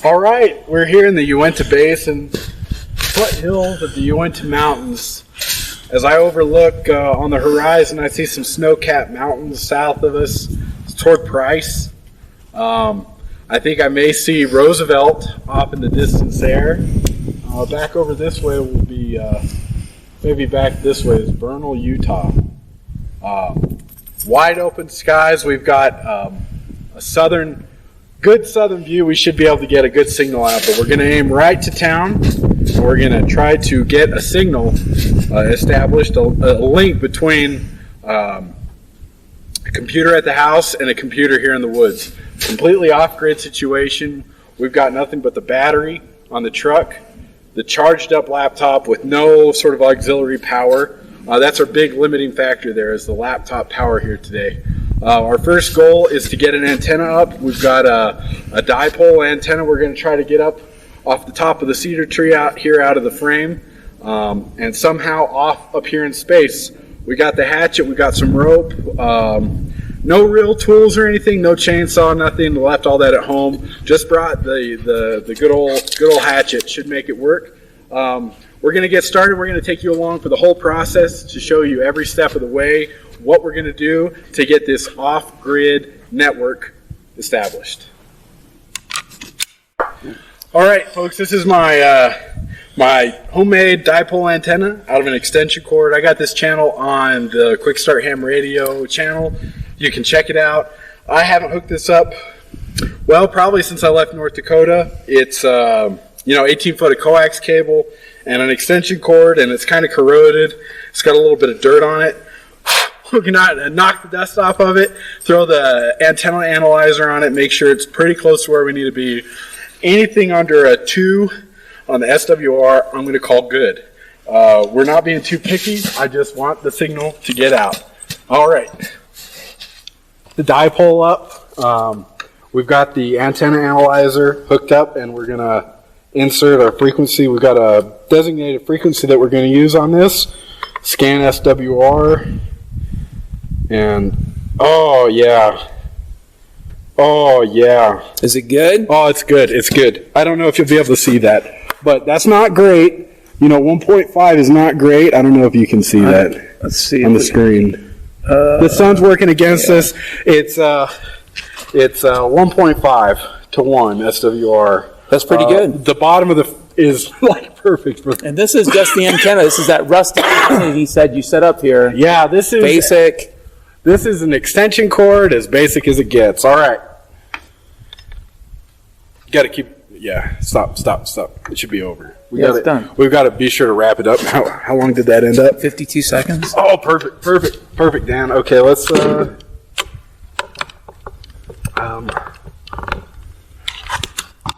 All right, we're here in the Uinta Basin, foothills of the Uinta Mountains. As I overlook on the horizon, I see some snow-capped mountains south of us. It's toward Price. I think I may see Roosevelt off in the distance there. Back over this way will be, maybe back this way is Vernal, Utah. Wide open skies. We've got a good southern view. We should be able to get a good signal out, but we're going to aim right to town. And we're going to try to get a signal established, a link between a computer at the house and a computer here in the woods. Completely off-grid situation. We've got nothing but the battery on the truck, the charged up laptop with no sort of auxiliary power. That's our big limiting factor there, is the laptop power here today. Our first goal is to get an antenna up. We've got a dipole antenna we're going to try to get up off the top of the cedar tree out of the frame, and somehow off up here in space. We got the hatchet, we got some rope, no real tools or anything, no chainsaw, nothing. Left all that at home. Just brought the good old hatchet. Should make it work. We're going to get started. We're going to take you along for the whole process to show you every step of the way what we're going to do to get this off-grid network established. All right, folks, this is my my homemade dipole antenna out of an extension cord. I got this channel on the Quick Start Ham Radio channel. You can check it out. I haven't hooked this up, well, probably since I left North Dakota. It's 18-foot of coax cable and an extension cord, and it's kind of corroded. It's got a little bit of dirt on it. We can knock the dust off of it, throw the antenna analyzer on it, make sure it's pretty close to where we need to be. Anything under a 2 on the SWR, I'm going to call good. We're not being too picky. I just want the signal to get out. All right. The dipole up. We've got the antenna analyzer hooked up, and we're going to insert our frequency. We've got a designated frequency that we're going to use on this. Scan SWR. And, oh yeah. Is it good? Oh, it's good. It's good. I don't know if you'll be able to see that, but that's not great. 1.5 is not great. I don't know if you can see that. Let's see on the screen. The sun's working against us. It's 1.5 to 1 SWR. That's pretty good. The bottom of the is like perfect for. And this is just the antenna. This is that rusty antenna he said you set up here. Yeah, this is basic. This is an extension cord, as basic as it gets. All right. Got to keep. Yeah. Stop. It should be over. It's done. We've got to be sure to wrap it up. How long did that end up? 52 seconds. Oh, perfect, Dan. Okay, let's.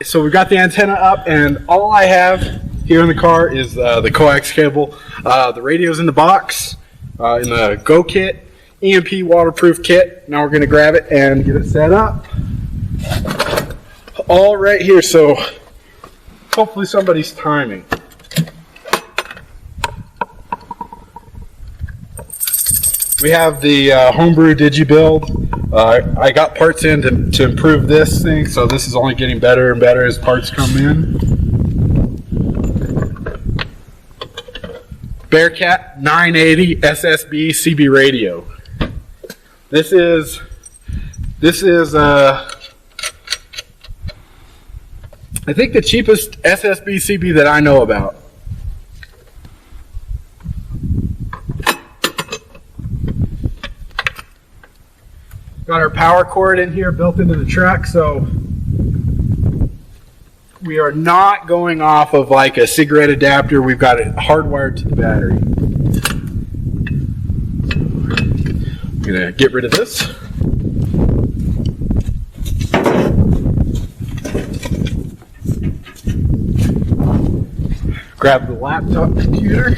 So we've got the antenna up, and all I have here in the car is the coax cable. The radio's in the box, in the Go kit, EMP waterproof kit. Now we're going to grab it and get it set up. All right here, so hopefully somebody's timing. We have the homebrew DigiBuild. I got parts in to improve this thing, so this is only getting better and better as parts come in. Bearcat 980 SSB CB radio. This is I think the cheapest SSB CB that I know about. Got our power cord in here built into the truck, so we are not going off of like a cigarette adapter. We've got it hardwired to the battery. I'm gonna get rid of this. Grab the laptop computer.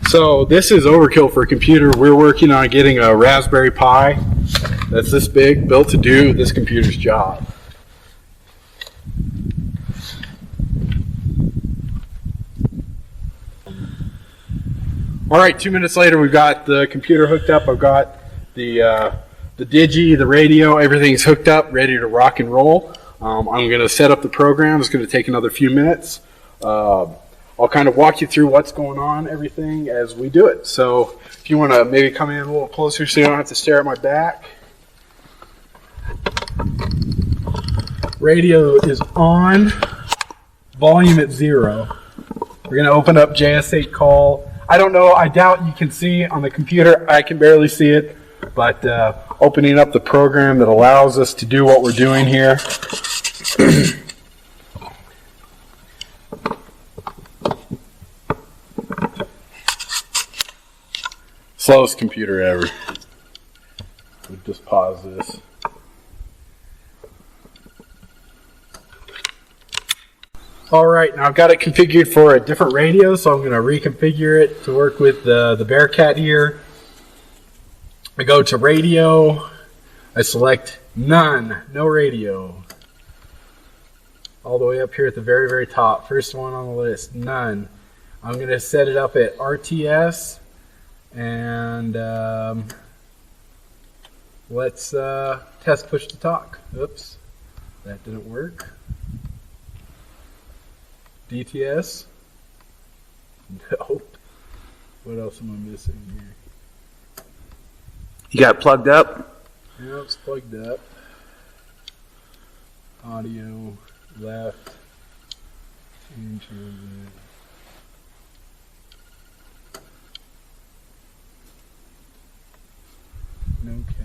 So this is overkill for a computer. We're working on getting a Raspberry Pi that's this big, built to do this computer's job. All right, 2 minutes later, we've got the computer hooked up. I've got the digi, the radio, everything's hooked up, ready to rock and roll. I'm going to set up the program. It's going to take another few minutes. I'll kind of walk you through what's going on, everything, as we do it. So if you want to maybe come in a little closer so you don't have to stare at my back. Radio is on, volume at 0. We're going to open up JS8Call. I don't know, I doubt you can see on the computer. I can barely see it, but opening up the program that allows us to do what we're doing here. Slowest computer ever. We'll just pause this. Alright, now I've got it configured for a different radio, so I'm going to reconfigure it to work with the bearcat here. I go to radio, I select none, no radio. All the way up here at the very, very top, first one on the list, none. I'm going to set it up at RTS, and let's test push to talk. Oops, that didn't work. DTS? Nope. What else am I missing here? You got it plugged up? Yeah, it's plugged up. Audio, left, and transit. No cats.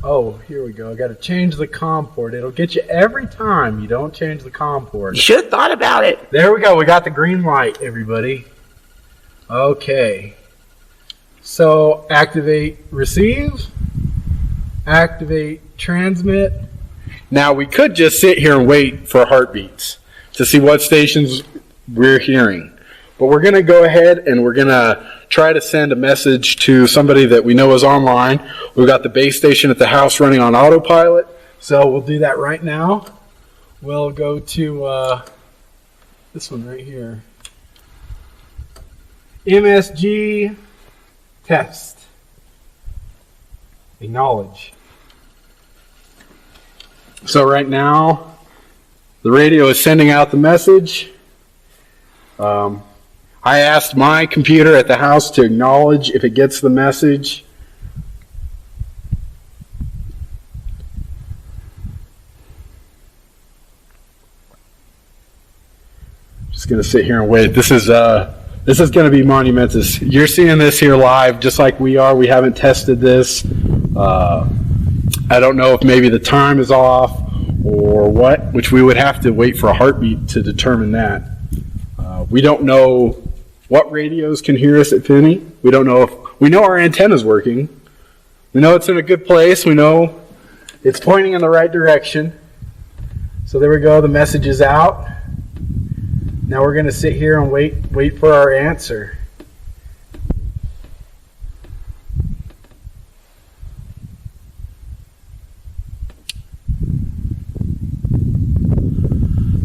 Oh, here we go. I got to change the COM port. It'll get you every time you don't change the COM port. You should have thought about it. There we go. We got the green light, everybody. Okay. So activate receive, activate transmit. Now we could just sit here and wait for heartbeats to see what stations we're hearing. But we're going to go ahead and we're going to try to send a message to somebody that we know is online. We've got the base station at the house running on autopilot. So we'll do that right now. We'll go to this one right here. MSG test. Acknowledge. So right now, the radio is sending out the message. I asked my computer at the house to acknowledge if it gets the message. Just going to sit here and wait. This is going to be monumentous. You're seeing this here live, just like we are. We haven't tested this. I don't know if maybe the time is off or what, which we would have to wait for a heartbeat to determine that. We don't know what radios can hear us, if any. We don't know if we know our antenna's working. We know it's in a good place. We know it's pointing in the right direction. So there we go. The message is out. Now we're going to sit here and wait for our answer.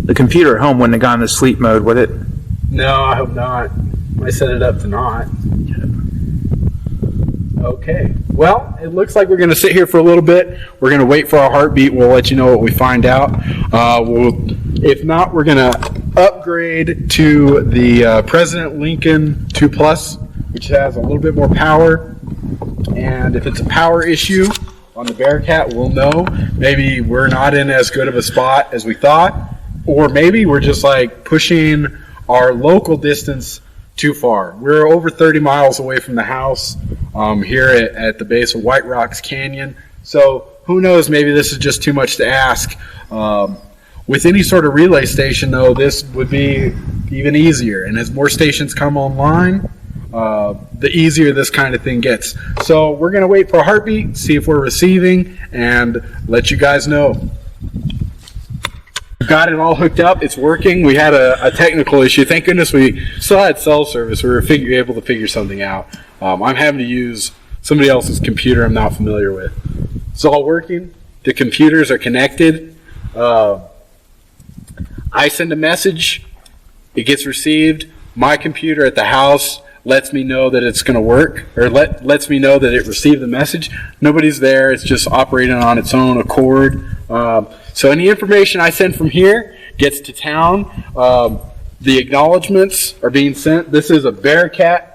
The computer at home wouldn't have gone into sleep mode, would it? No, I hope not. I set it up to not. Okay. Well, it looks like we're going to sit here for a little bit. We're going to wait for our heartbeat. We'll let you know what we find out. If not, we're going to upgrade to the President Lincoln 2 Plus, which has a little bit more power. And if it's a power issue on the Bearcat, we'll know. Maybe we're not in as good of a spot as we thought. Or maybe we're just like pushing our local distance too far. We're over 30 miles away from the house here at the base of White Rocks Canyon. So who knows, maybe this is just too much to ask. With any sort of relay station, though, this would be even easier. And as more stations come online, the easier this kind of thing gets. So we're going to wait for a heartbeat, see if we're receiving, and let you guys know. Got it all hooked up. It's working. We had a technical issue. Thank goodness we still had cell service. We were able to figure something out. I'm having to use somebody else's computer I'm not familiar with. It's all working. The computers are connected. I send a message. It gets received. My computer at the house lets me know that it's going to work, or lets me know that it received the message. Nobody's there. It's just operating on its own accord. So any information I send from here gets to town. The acknowledgments are being sent. This is a Bearcat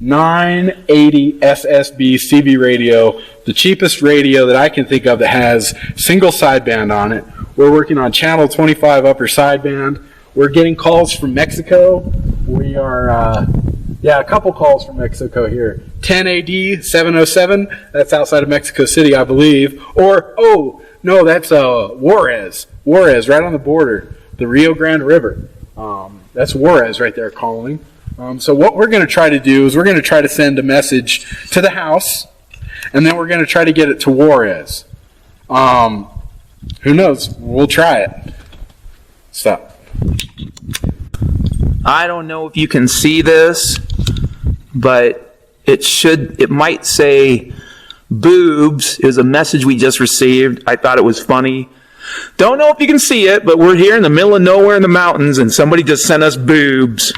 980 SSB CB radio, the cheapest radio that I can think of that has single sideband on it. We're working on channel 25 upper sideband. We're getting calls from Mexico. We are, a couple calls from Mexico here. 10AD 707, that's outside of Mexico City, I believe. Or, oh, no, that's Juarez, right on the border, the Rio Grande River. That's Juarez right there calling. So what we're going to try to do is we're going to try to send a message to the house, and then we're going to try to get it to Juarez. Who knows? We'll try it. Stop. I don't know if you can see this, but it might say boobs is a message we just received. I thought it was funny. Don't know if you can see it, but we're here in the middle of nowhere in the mountains, and somebody just sent us boobs.